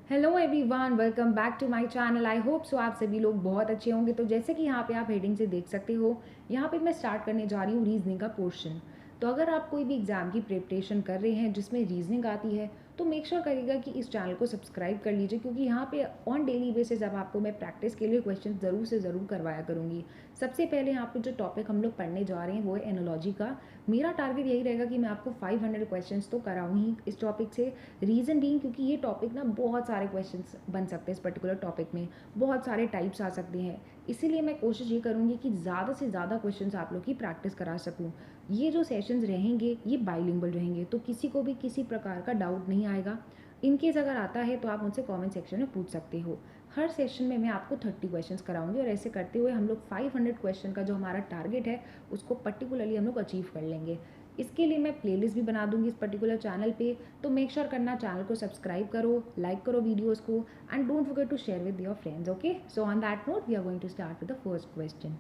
Hello everyone, welcome back to my channel. I hope so आप सभी लोग बहुत अच्छे होंगे। तो जैसे कि यहाँ पे आप हेडिंग से देख सकते हो, यहाँ पे मैं स्टार्ट करने जा रही हूँ रीजनिंग का पोर्शन। तो अगर आप कोई भी एग्जाम की प्रिपरेशन कर रहे हैं जिसमें रीजनिंग आती है तो मेक श्योर करिएगा कि इस चैनल को सब्सक्राइब कर लीजिए, क्योंकि यहाँ पे ऑन डेली बेसिस अब आपको मैं प्रैक्टिस के लिए क्वेश्चन ज़रूर से ज़रूर करवाया करूँगी। सबसे पहले यहाँ पे जो टॉपिक हम लोग पढ़ने जा रहे हैं वो है एनोलॉजी का। मेरा टारगेट यही रहेगा कि मैं आपको 500 क्वेश्चंस तो कराऊँ ही इस टॉपिक से। रीज़न बीइंग क्योंकि ये टॉपिक ना बहुत सारे क्वेश्चंस बन सकते हैं इस पर्टिकुलर टॉपिक में, बहुत सारे टाइप्स आ सकते हैं। इसीलिए मैं कोशिश ये करूँगी कि ज़्यादा से ज़्यादा क्वेश्चंस आप लोग की प्रैक्टिस करा सकूँ। ये जो सेशंस रहेंगे ये बाइलिंगुअल रहेंगे, तो किसी को भी किसी प्रकार का डाउट नहीं आएगा। इनकेस अगर आता है तो आप मुझसे कमेंट सेक्शन में पूछ सकते हो। हर सेशन में मैं आपको 30 क्वेश्चंस कराऊंगी और ऐसे करते हुए हम लोग 500 क्वेश्चन का जो हमारा टारगेट है उसको पर्टिकुलरली हम लोग अचीव कर लेंगे। इसके लिए मैं प्लेलिस्ट भी बना दूंगी इस पर्टिकुलर चैनल पे, तो मेक श्योर करना चैनल को सब्सक्राइब करो, लाइक करो वीडियोस को, and don't forget to share with your friends. Okay, so on that note we are going to start with the first question.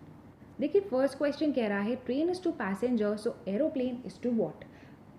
देखिए, फर्स्ट क्वेश्चन कह रहा है train is to passenger so aeroplane is to what.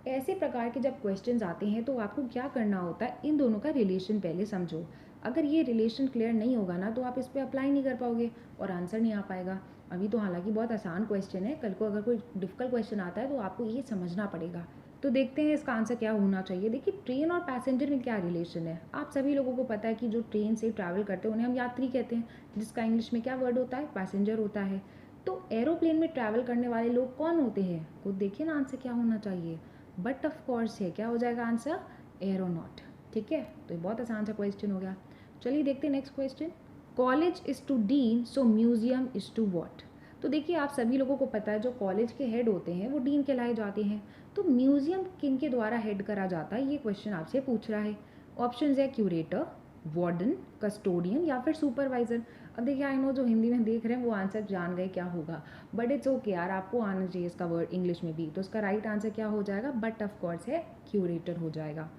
ऐसे प्रकार के जब questions आते हैं तो आपको क्या करना होता है, इन दोनों का रिलेशन पहले समझो। अगर ये रिलेशन क्लियर नहीं होगा ना तो आप इस पर अप्लाई नहीं कर पाओगे और आंसर नहीं आ पाएगा। अभी तो हालांकि बहुत आसान क्वेश्चन है, कल को अगर कोई डिफिकल्ट क्वेश्चन आता है तो आपको ये समझना पड़ेगा। तो देखते हैं इसका आंसर क्या होना चाहिए। देखिए, ट्रेन और पैसेंजर में क्या रिलेशन है, आप सभी लोगों को पता है कि जो ट्रेन से ट्रैवल करते हैं उन्हें हम यात्री कहते हैं, जिसका इंग्लिश में क्या वर्ड होता है, पैसेंजर होता है। तो एरोप्लेन में ट्रैवल करने वाले लोग कौन होते हैं, खुद देखिए ना आंसर क्या होना चाहिए। बट ऑफ कोर्स है, क्या हो जाएगा आंसर, एरोनॉट। ठीक है, तो ये बहुत आसान सा क्वेश्चन हो गया। चलिए देखते हैं next question. College is to dean so museum is to what. तो देखिए, आप सभी लोगों को पता है जो कॉलेज के हेड होते हैं वो डीन कहलाए जाते हैं। तो म्यूजियम किन के द्वारा हेड करा जाता है, ये क्वेश्चन आपसे पूछ रहा है। ऑप्शन है क्यूरेटर, वार्डन, कस्टोडियन या फिर सुपरवाइजर। अब देखिए, आई नो जो हिंदी में देख रहे हैं वो आंसर जान गए क्या होगा, बट इट्स ओके यार, आपको आना चाहिए इसका वर्ड इंग्लिश में भी। तो इसका राइट आंसर क्या हो जाएगा, बट ऑफ कोर्स है क्यूरेटर हो जाएगा।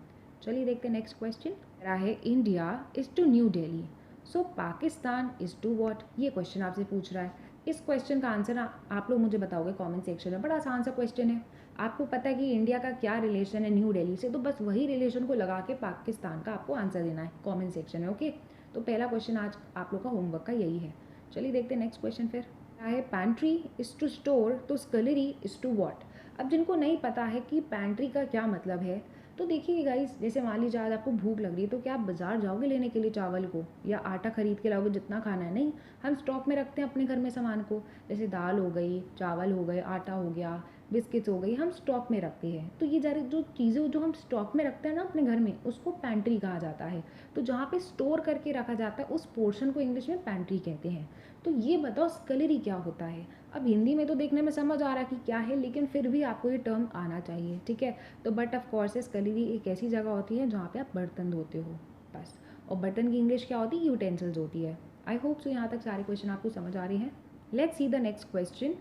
चलिए देखते हैं नेक्स्ट क्वेश्चन। रहा है India is to New Delhi so Pakistan is to what. ये क्वेश्चन आपसे पूछ रहा है। इस क्वेश्चन का आंसर आप लोग मुझे बताओगे कमेंट सेक्शन में। बड़ा आसान सा क्वेश्चन है। आपको पता है कि इंडिया का क्या रिलेशन है न्यू दिल्ली से, तो बस वही रिलेशन को लगा के पाकिस्तान का आपको आंसर देना है कमेंट सेक्शन में। ओके, तो पहला क्वेश्चन आज आप लोग का होमवर्क का यही है। चलिए देखते हैं नेक्स्ट क्वेश्चन फिर। क्या है, पैंट्री इज टू स्टोर तो स्कलरी इज टू वॉट। अब जिनको नहीं पता है कि पैंट्री का क्या मतलब है, तो देखिए गाइस, जैसे मान लीजिए आज आपको भूख लग रही है तो क्या आप बाजार जाओगे लेने के लिए चावल को या आटा खरीद के लाओगे जितना खाना है, नहीं। हम स्टॉक में रखते हैं अपने घर में सामान को, जैसे दाल हो गई, चावल हो गए, आटा हो गया, बिस्किट्स हो गई, हम स्टॉक में रखते हैं। तो ये सारी जो चीज़ें जो हम स्टॉक में रखते हैं ना अपने घर में, उसको पैंट्री कहा जाता है। तो जहाँ पे स्टोर करके रखा जाता है उस पोर्शन को इंग्लिश में पैंट्री कहते हैं। तो ये बताओ स्कलरी क्या होता है। अब हिंदी में तो देखने में समझ आ रहा है कि क्या है, लेकिन फिर भी आपको ये टर्म आना चाहिए, ठीक है। तो बट ऑफ कोर्स स्कलरी एक ऐसी जगह होती है जहाँ पे आप बर्तन धोते हो, बस। और बर्तन की इंग्लिश क्या होती है, यूटेंसिल्स होती है। आई होप सो यहाँ तक सारे क्वेश्चन आपको समझ आ रहे हैं। Let's see the next question.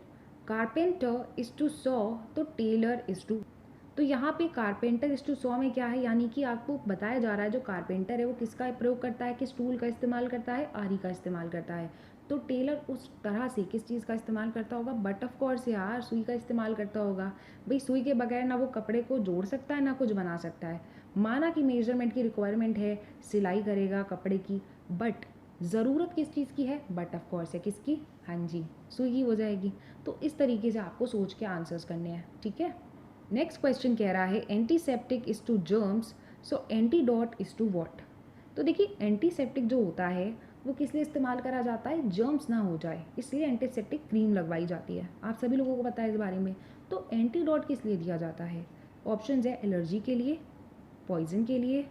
Carpenter is to saw तो टेलर इज टू। तो यहाँ पे कारपेंटर इज टू सॉ में क्या है, यानी कि आपको बताया जा रहा है जो कारपेंटर है वो किसका प्रयोग करता है, किस टूल का इस्तेमाल करता है, आरी का इस्तेमाल करता है। तो टेलर उस तरह से किस चीज़ का इस्तेमाल करता होगा, बट ऑफ कोर्स यार सुई का इस्तेमाल करता होगा। भाई सुई के बगैर ना वो कपड़े को जोड़ सकता है ना कुछ बना सकता है। माना कि मेजरमेंट की रिक्वायरमेंट है, सिलाई करेगा कपड़े की, बट ज़रूरत किस चीज़ की है, बट ऑफ कोर्स है किसकी, हाँ जी, सुई की हो जाएगी। तो इस तरीके से आपको सोच के आंसर्स करने हैं, ठीक है। नेक्स्ट क्वेश्चन कह रहा है antiseptic is to germs so antidote is to what. तो देखिए, एंटीसेप्टिक जो होता है वो किस लिए इस्तेमाल करा जाता है, जर्म्स ना हो जाए इसलिए एंटीसेप्टिक क्रीम लगवाई जाती है। आप सभी लोगों को पता है इस बारे में। तो एंटीडॉट किस लिए दिया जाता है, ऑप्शन है एलर्जी के लिए, पॉइजन के लिए,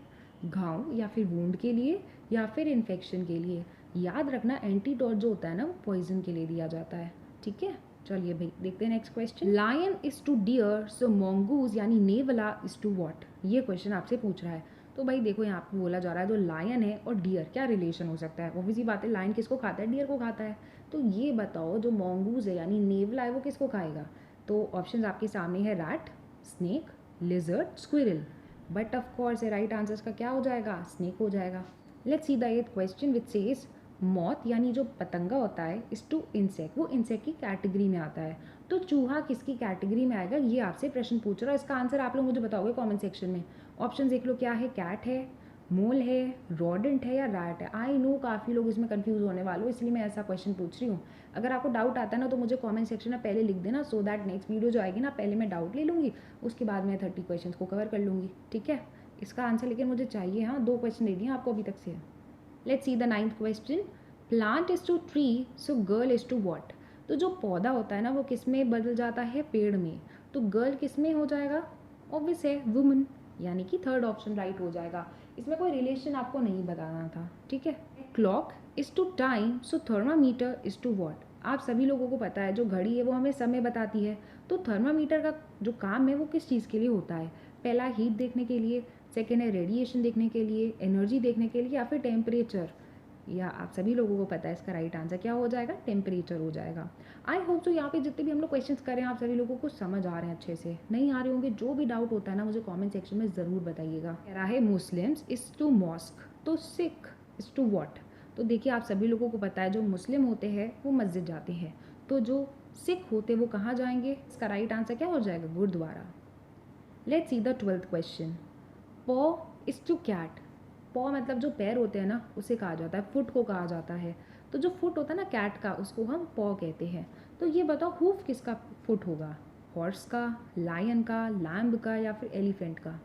घाव या फिर वूंड के लिए, या फिर इन्फेक्शन के लिए। याद रखना एंटीडॉट जो होता है ना वो पॉइजन के लिए दिया जाता है, ठीक है। चलिए भाई देखते हैं next question. Lion is to deer so mongoose यानी नेवला इज टू वॉट। ये क्वेश्चन आपसे पूछ रहा है। तो भाई देखो, यहाँ पे बोला जा रहा है जो लायन है और डियर क्या रिलेशन हो सकता है। ऑब्वियसली बात है, लायन किसको खाता है, डियर को खाता है। तो ये बताओ जो मोंगूज है यानी नेवला है वो किसको खाएगा। तो ऑप्शन आपके सामने है rat, snake, lizard, squirrel. But of course right answer का क्या हो जाएगा, स्नेक हो जाएगा। Let's see the eighth question which says moth यानी जो पतंगा होता है इस टू इंसेक्ट, वो इंसेक्ट की कैटेगरी में आता है। तो चूहा किसकी कैटेगरी में आएगा, ये आपसे प्रश्न पूछ रहा है। इसका आंसर आप लोग मुझे बताओगे कमेंट सेक्शन में। ऑप्शन देख लो क्या है, कैट है, मोल है, रॉडेंट है या रैट है? आई नो काफ़ी लोग इसमें कंफ्यूज होने वाले हो, इसलिए मैं ऐसा क्वेश्चन पूछ रही हूँ। अगर आपको डाउट आता है ना तो मुझे कमेंट सेक्शन में पहले लिख देना, सो दैट नेक्स्ट वीडियो जो आएगी ना पहले मैं डाउट ले लूँगी, उसके बाद मैं 30 क्वेश्चन को कवर कर लूँगी, ठीक है। इसका आंसर लेकिन मुझे चाहिए, हाँ 2 क्वेश्चन दे दिए आपको अभी तक से। Let's see the 9th question. Plant is to tree so girl is to what? तो जो पौधा होता है ना वो किस में बदल जाता है? पेड़ में। तो गर्ल किस में हो जाएगा? ऑब्वियस है, वुमन, यानी कि थर्ड ऑप्शन राइट हो जाएगा। इसमें कोई रिलेशन आपको नहीं बताना था, ठीक है। Clock is to time so thermometer is to what? आप सभी लोगों को पता है जो घड़ी है वो हमें समय बताती है, तो थर्मामीटर का जो काम है वो किस चीज़ के लिए होता है? पहला हीट देखने के लिए, सेकेंड है रेडिएशन देखने के लिए, एनर्जी देखने के लिए, या फिर टेम्परेचर। या आप सभी लोगों को पता है इसका राइट आंसर क्या हो जाएगा? टेम्परेचर हो जाएगा। आई होप सो यहाँ पे जितने भी हम लोग क्वेश्चंस कर रहे हैं आप सभी लोगों को समझ आ रहे हैं अच्छे से। नहीं आ रहे होंगे, जो भी डाउट होता है ना मुझे कमेंट सेक्शन में ज़रूर बताइएगा। कह रहा है मुस्लिम्स इज़ टू मॉस्क, तो सिख इज़ टू वॉट? तो देखिए आप सभी लोगों को पता है जो मुस्लिम होते हैं वो मस्जिद जाते हैं, तो जो सिख होते हैं वो कहाँ जाएंगे? इसका राइट आंसर क्या हो जाएगा? Gurdwara. Let's see the 12th question. Paw is to cat. Paw मतलब जो पैर होते हैं ना उसे कहा जाता है, फुट को कहा जाता है। तो जो फुट होता है ना कैट का उसको हम पॉ कहते हैं। तो ये बताओ हूफ किसका फुट होगा? हॉर्स का, लायन का, लैम्ब का, या फिर एलिफेंट का?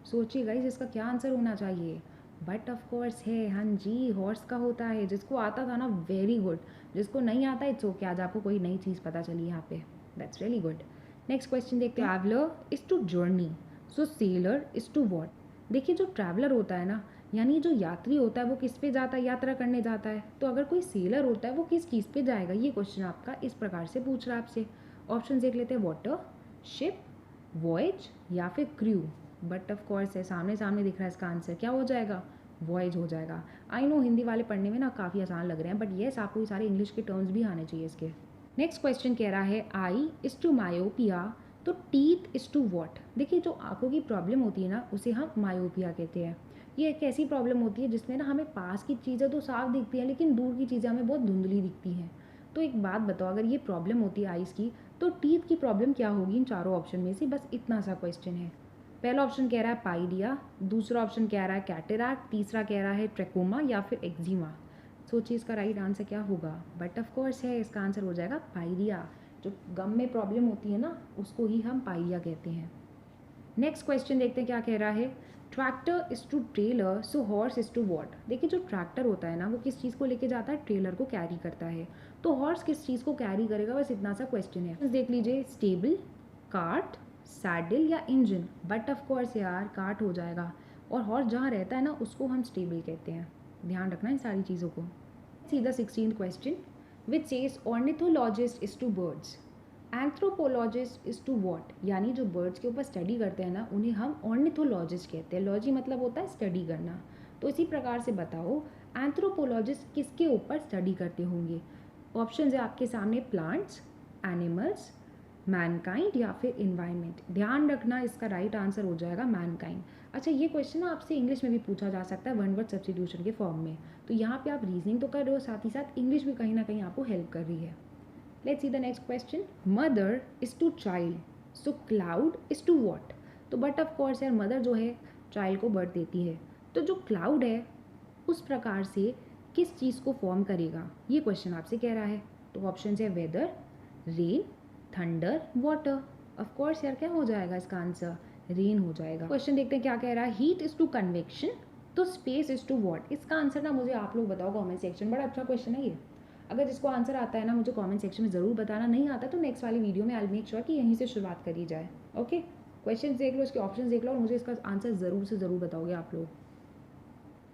सोचिए गाइस इसका क्या आंसर होना चाहिए? बट ऑफ कोर्स है, हाँ जी, हॉर्स का होता है। जिसको आता था ना वेरी गुड, जिसको नहीं आता इट्स ओके, आज आपको कोई नई चीज़ पता चली यहाँ पे, that's really good. Next question देखते हैं। Traveller is to journey so sailor is to what? देखिए जो ट्रैवलर होता है ना, यानी जो यात्री होता है वो किस पे जाता है? यात्रा करने जाता है। तो अगर कोई सेलर होता है वो किस चीज़ पे जाएगा? ये क्वेश्चन आपका इस प्रकार से पूछ रहा है आपसे। ऑप्शन देख लेते हैं, वाटर, शिप, वॉयज, या फिर क्रू। बट ऑफ कोर्स है, सामने सामने दिख रहा है, इसका आंसर क्या हो जाएगा? वॉयज हो जाएगा। आई नो हिंदी वाले पढ़ने में ना काफ़ी आसान लग रहे हैं, बट येस आपको ये सारे इंग्लिश के टर्म्स भी आने चाहिए इसके। नेक्स्ट क्वेश्चन कह रहा है आई इज़ टू मायोपिया तो टीथ इज़ टू वॉट? देखिए जो आंखों की प्रॉब्लम होती है ना उसे हम मायोपिया कहते हैं। ये एक ऐसी प्रॉब्लम होती है जिसमें ना हमें पास की चीज़ें तो साफ दिखती हैं लेकिन दूर की चीज़ें हमें बहुत धुंधली दिखती हैं। तो एक बात बताओ, अगर ये प्रॉब्लम होती है आइज़ की तो टीथ की प्रॉब्लम क्या होगी इन चारों ऑप्शन में से? बस इतना सा क्वेश्चन है। पहला ऑप्शन कह रहा है पाइडिया, दूसरा ऑप्शन कह रहा है कैटरैक्ट, तीसरा कह रहा है ट्रैकोमा या फिर एक्जिमा। सोचिए इसका राइट आंसर क्या होगा? बट ऑफ कोर्स है, इसका आंसर हो जाएगा पाइडिया। जो गम में प्रॉब्लम होती है ना उसको ही हम पाइडिया कहते हैं। नेक्स्ट क्वेश्चन देखते हैं क्या कह रहा है। Tractor is to trailer so horse is to what? देखिए जो ट्रैक्टर होता है ना वो किस चीज़ को लेके जाता है? ट्रेलर को कैरी करता है। तो हॉर्स किस चीज़ को कैरी करेगा? बस इतना सा क्वेश्चन है। देख लीजिए, स्टेबल, कार्ट, सैडल या इंजन। बट ऑफ कोर्स यार कार्ट हो जाएगा, और हॉर्स जहाँ रहता है ना उसको हम स्टेबल कहते हैं। ध्यान रखना इन सारी चीज़ों को। सीधा 16th question, which says ornithologist is to birds. Anthropologist is to what? यानी जो बर्ड्स के ऊपर स्टडी करते हैं ना उन्हें हम ऑर्निथोलॉजिस्ट कहते हैं। लॉजी मतलब होता है स्टडी करना। तो इसी प्रकार से बताओ एंथ्रोपोलॉजिस्ट किसके ऊपर स्टडी करते होंगे? ऑप्शन है आपके सामने, प्लांट्स, एनिमल्स, मैनकाइंड या फिर इन्वायरमेंट। ध्यान रखना इसका राइट आंसर हो जाएगा मैनकाइंड। अच्छा ये क्वेश्चन ना आपसे इंग्लिश में भी पूछा जा सकता है वन वर्ड सब्स्टिट्यूशन के फॉर्म में। तो यहाँ पे आप रीजनिंग तो कर रहे हो, साथ ही साथ इंग्लिश भी कहीं ना कहीं आपको हेल्प कर रही है। Let's see the next question. Mother is to child so cloud is to what? तो बट ऑफ कोर्स यार मदर जो है चाइल्ड को बर्थ देती है, तो जो क्लाउड है उस प्रकार से किस चीज़ को फॉर्म करेगा? ये क्वेश्चन आपसे कह रहा है। तो ऑप्शन है weather, rain, thunder, water. Of course यार क्या हो जाएगा इसका आंसर? रेन हो जाएगा। क्वेश्चन देखते हैं क्या कह रहा है। हीट इज टू कन्वेक्शन तो स्पेस इज टू वॉट? इसका आंसर ना मुझे आप लोग बताओ कमेंट सेक्शन। बड़ा अच्छा क्वेश्चन है ये। अगर जिसको आंसर आता है ना मुझे कमेंट सेक्शन में ज़रूर बताना, नहीं आता तो नेक्स्ट वाली वीडियो में आई मेक श्योर कि यहीं से शुरुआत करी जाए। ओके, क्वेश्चन देख लो, इसके ऑप्शन देख लो और मुझे इसका आंसर ज़रूर से ज़रूर बताओगे आप लोग।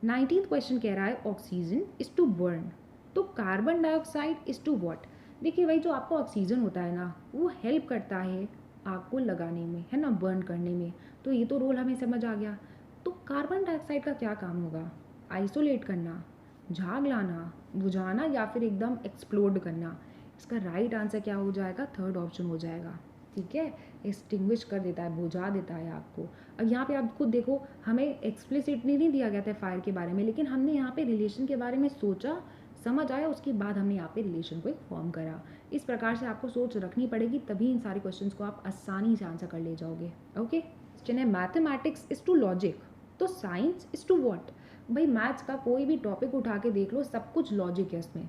19th क्वेश्चन कह रहा है ऑक्सीजन इज टू बर्न तो carbon dioxide is to what? देखिए भाई जो आपका ऑक्सीजन होता है ना वो हेल्प करता है आग को लगाने में, है ना, बर्न करने में। तो ये तो रोल हमें समझ आ गया। तो कार्बन डाइऑक्साइड का क्या काम होगा? आइसोलेट करना, झाग लाना, बुझाना या फिर एकदम एक्सप्लोड करना? इसका राइट आंसर क्या हो जाएगा? थर्ड ऑप्शन हो जाएगा। ठीक है, एक्सटिंग्विश कर देता है, बुझा देता है आग को। अब यहाँ पे आप खुद देखो, हमें एक्सप्लिसिटली नहीं दिया गया था फायर के बारे में, लेकिन हमने यहाँ पे रिलेशन के बारे में सोचा, समझ आया, उसके बाद हमने यहाँ पे रिलेशन को एक फॉर्म करा। इस प्रकार से आपको सोच रखनी पड़ेगी, तभी इन सारे क्वेश्चंस को आप आसानी से आंसर कर ले जाओगे। ओके, क्वेश्चन है मैथमेटिक्स इज टू लॉजिक तो साइंस इज टू वॉट? भाई मैथ्स का कोई भी टॉपिक उठा के देख लो, सब कुछ लॉजिक है उसमें।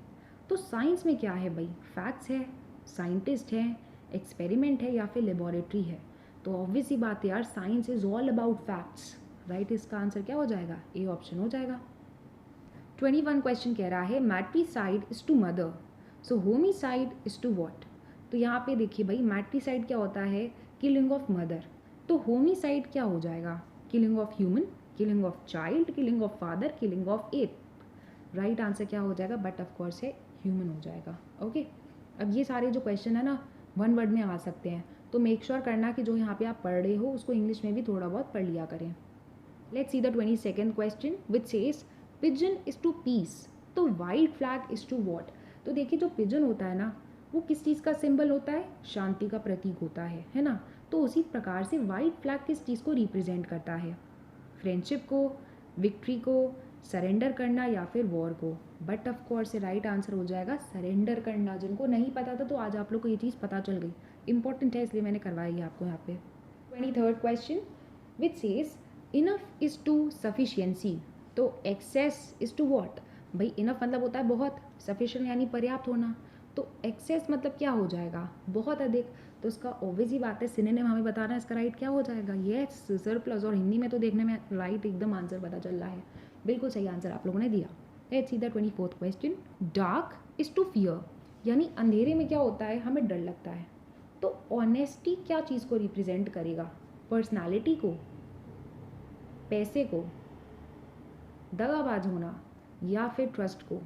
तो साइंस में क्या है भाई, फैक्ट्स है, साइंटिस्ट है, एक्सपेरिमेंट है या फिर लेबोरेटरी है। तो ऑब्वियस ही बात है यार, science is all about facts, right. इसका आंसर क्या हो जाएगा, ए ऑप्शन हो जाएगा। 21 क्वेश्चन कह रहा है matricide is to mother, so homicide is to what. तो यहाँ पे देखिए भाई, मैट्रीसाइड क्या होता है, किलिंग ऑफ मदर। तो होमिसाइड क्या हो जाएगा, killing of human, killing of child, killing of father, killing of ape. Right answer क्या हो जाएगा, बट ऑफ कोर्स है ह्यूमन हो जाएगा। ओके, अब ये सारे जो क्वेश्चन है ना, वन वर्ड में आ सकते हैं, तो मेक श्योर करना कि जो यहाँ पे आप पढ़ रहे हो उसको इंग्लिश में भी थोड़ा बहुत पढ़ लिया करें। Let's see the 22nd question which says pigeon is to peace, तो white flag is to what. तो देखिए, जो पिजन होता है ना, वो किस चीज़ का सिंबल होता है, शांति का प्रतीक होता है ना। तो उसी प्रकार से वाइट फ्लैग किस चीज़ को रिप्रेजेंट करता है, फ्रेंडशिप को, विक्ट्री को, सरेंडर करना या फिर वॉर को। But of course right answer हो जाएगा सरेंडर करना। जिनको नहीं पता था तो आज आप लोग को ये चीज़ पता चल गई, इंपॉर्टेंट है इसलिए मैंने करवाई आपको यहाँ पे। 23rd question which says enough is to sufficiency, तो एक्सेस इज टू वॉट। भाई इनफ मतलब होता है बहुत, सफिशिएंट यानी पर्याप्त होना, तो एक्सेस मतलब क्या हो जाएगा, बहुत अधिक। तो इसका ऑब्वियस ही बात है सिनोनिम हमें बताना है, इसका राइट क्या हो जाएगा, यस सरप्लस। और हिंदी में तो देखने में राइट एकदम आंसर पता चल रहा है, बिल्कुल सही आंसर आप लोगों ने दिया। Let's see the 24th question dark is to fear, यानी अंधेरे में क्या होता है, हमें डर लगता है। तो ऑनेस्टी क्या चीज़ को रिप्रेजेंट करेगा, पर्सनालिटी को, पैसे को, दगाबाज होना या फिर ट्रस्ट को।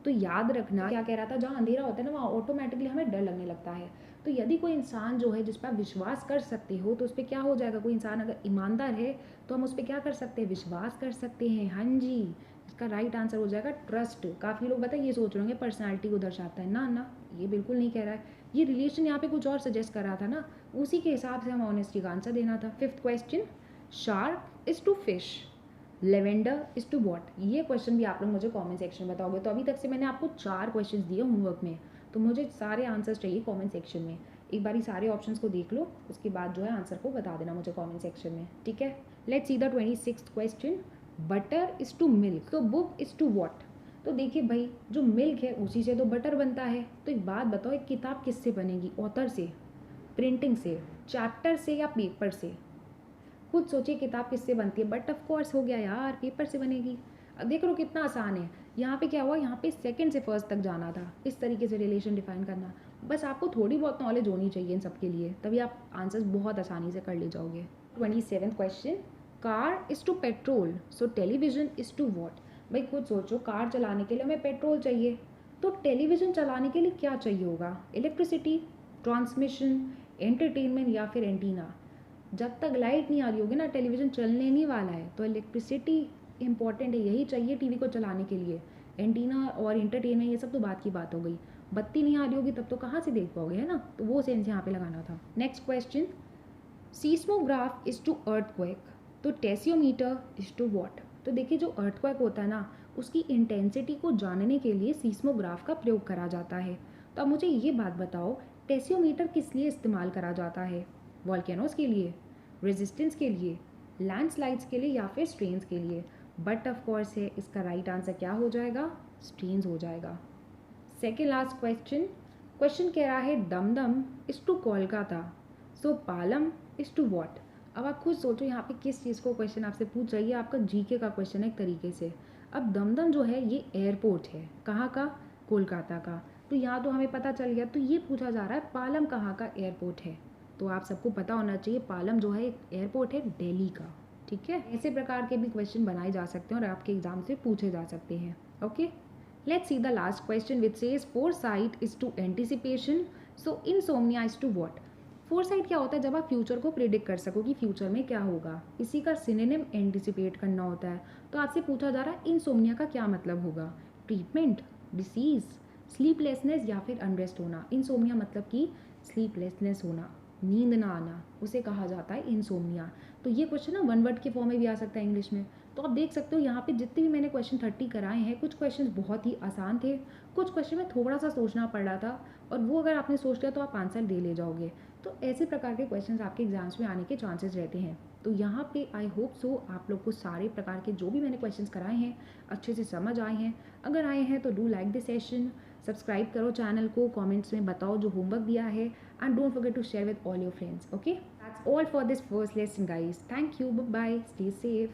तो याद रखना क्या कह रहा था, जहाँ अंधेरा होता है ना वहाँ ऑटोमेटिकली हमें डर लगने लगता है। तो यदि कोई इंसान जो है जिस पर आप विश्वास कर सकते हो तो उस पर क्या हो जाएगा, कोई इंसान अगर ईमानदार है तो हम उस पर क्या कर सकते हैं, विश्वास कर सकते हैं। हाँ जी, इसका राइट आंसर हो जाएगा ट्रस्ट। काफ़ी लोग बताए ये सोच रहे होंगे पर्सनैलिटी को दर्शाता है, ना ना, ये बिल्कुल नहीं कह रहा है। ये रिलेशन यहाँ पे कुछ और सजेस्ट कर रहा था ना, उसी के हिसाब से हम ऑनेस्टी का आंसर देना था। 5th question shark is to fish, lavender is to what. ये क्वेश्चन भी आप लोग मुझे कमेंट सेक्शन में बताओगे। तो अभी तक से मैंने आपको 4 क्वेश्चन दिए होमवर्क में, तो मुझे सारे आंसर्स चाहिए कमेंट सेक्शन में। एक बारी सारे ऑप्शंस को देख लो, उसके बाद जो है आंसर को बता देना मुझे कमेंट सेक्शन में, ठीक है। Let's see the 26th question butter is to milk, तो बुक इज टू वॉट। तो देखिए भाई, जो मिल्क है उसी से तो बटर बनता है। तो एक बात बताओ, एक किताब किससे बनेगी, ऑथर से, प्रिंटिंग से, चैप्टर से या पेपर से। खुद सोचिए किताब किससे बनती है, बट ऑफ कोर्स हो गया यार, पेपर से बनेगी। अब देख लो कितना आसान है। यहाँ पे क्या हुआ, यहाँ पे सेकंड से फर्स्ट तक जाना था, इस तरीके से रिलेशन डिफाइन करना। बस आपको थोड़ी बहुत नॉलेज होनी चाहिए इन सब के लिए, तभी आप आंसर्स बहुत आसानी से कर ले जाओगे। 27th question car is to petrol, so television is to what. भाई खुद सोचो, कार चलाने के लिए हमें पेट्रोल चाहिए, तो टेलीविजन चलाने के लिए क्या चाहिए होगा, इलेक्ट्रिसिटी, ट्रांसमिशन, एंटरटेनमेंट या फिर एंटीना। जब तक लाइट नहीं आ रही होगी ना, टेलीविज़न चलने नहीं वाला है। तो इलेक्ट्रिसिटी इंपॉर्टेंट है, यही चाहिए टीवी को चलाने के लिए। एंटीना और इंटरटेनमेंट ये सब तो बात की बात हो गई। बत्ती नहीं आ रही होगी तब तो कहाँ से देख पाओगे, है ना। तो वो सेंस यहाँ पे लगाना था। Next question seismograph is to earthquake, तो टेसियोमीटर इज टू वॉट। तो देखिए, जो अर्थक्वेक होता है ना, उसकी इंटेंसिटी को जानने के लिए सीस्मोग्राफ का प्रयोग करा जाता है। तो अब मुझे ये बात बताओ, टेसियोमीटर किस लिए इस्तेमाल करा जाता है, वॉल्केनोज के लिए, रेजिस्टेंस के लिए, लैंडस्लाइड्स के लिए या फिर स्ट्रेन्स के लिए। बट ऑफ कोर्स है इसका राइट आंसर क्या हो जाएगा, स्ट्रेन्स हो जाएगा। सेकेंड लास्ट क्वेश्चन, क्वेश्चन कह रहा है Dum Dum is to Kolkata, so Palam is to what. अब आप खुद सोचो यहाँ पे किस चीज़ को क्वेश्चन आपसे पूछ रही है, आपका जीके का क्वेश्चन है एक तरीके से। अब दमदम जो है ये एयरपोर्ट है, कहाँ का, कोलकाता का। तो यहाँ तो हमें पता चल गया, तो ये पूछा जा रहा है पालम कहाँ का एयरपोर्ट है। तो आप सबको पता होना चाहिए पालम जो है एक एयरपोर्ट है दिल्ली का, ठीक है। ऐसे प्रकार के भी क्वेश्चन बनाए जा सकते हैं और आपके एग्जाम से पूछे जा सकते हैं। Okay, let's see the last question which says foresight is to anticipation, so insomnia is to what. Foresight क्या होता है, जब आप फ्यूचर को प्रिडिक्ट कर सको कि फ्यूचर में क्या होगा, इसी का सिनोनिम एंटिसिपेट करना होता है। तो आपसे पूछा जा रहा है इनसोम्निया का क्या मतलब होगा, ट्रीटमेंट, डिसीज, स्लीपलेसनेस या फिर अनरेस्ट होना। इनसोम्निया मतलब कि स्लीपलेसनेस होना, नींद ना आना, उसे कहा जाता है इनसोम्निया। तो ये क्वेश्चन ना वन वर्ड के फॉर्म में भी आ सकता है इंग्लिश में। तो आप देख सकते हो यहाँ पे जितने भी मैंने क्वेश्चन 30 कराए हैं, कुछ क्वेश्चन बहुत ही आसान थे, कुछ क्वेश्चन में थोड़ा सा सोचना पड़ रहा था, और वो अगर आपने सोच लिया तो आप आंसर दे ले जाओगे। तो ऐसे प्रकार के क्वेश्चंस आपके एग्जाम्स में आने के चांसेस रहते हैं। तो यहाँ पे आई होप सो आप लोग को सारे प्रकार के जो भी मैंने क्वेश्चंस कराए हैं अच्छे से समझ आए हैं। अगर आए हैं तो do like this session, subscribe करो चैनल को, कमेंट्स में बताओ जो होमवर्क दिया है, and don't forget to share with all your friends. Okay, that's all for this first lesson guys. Thank you, bye bye, stay safe.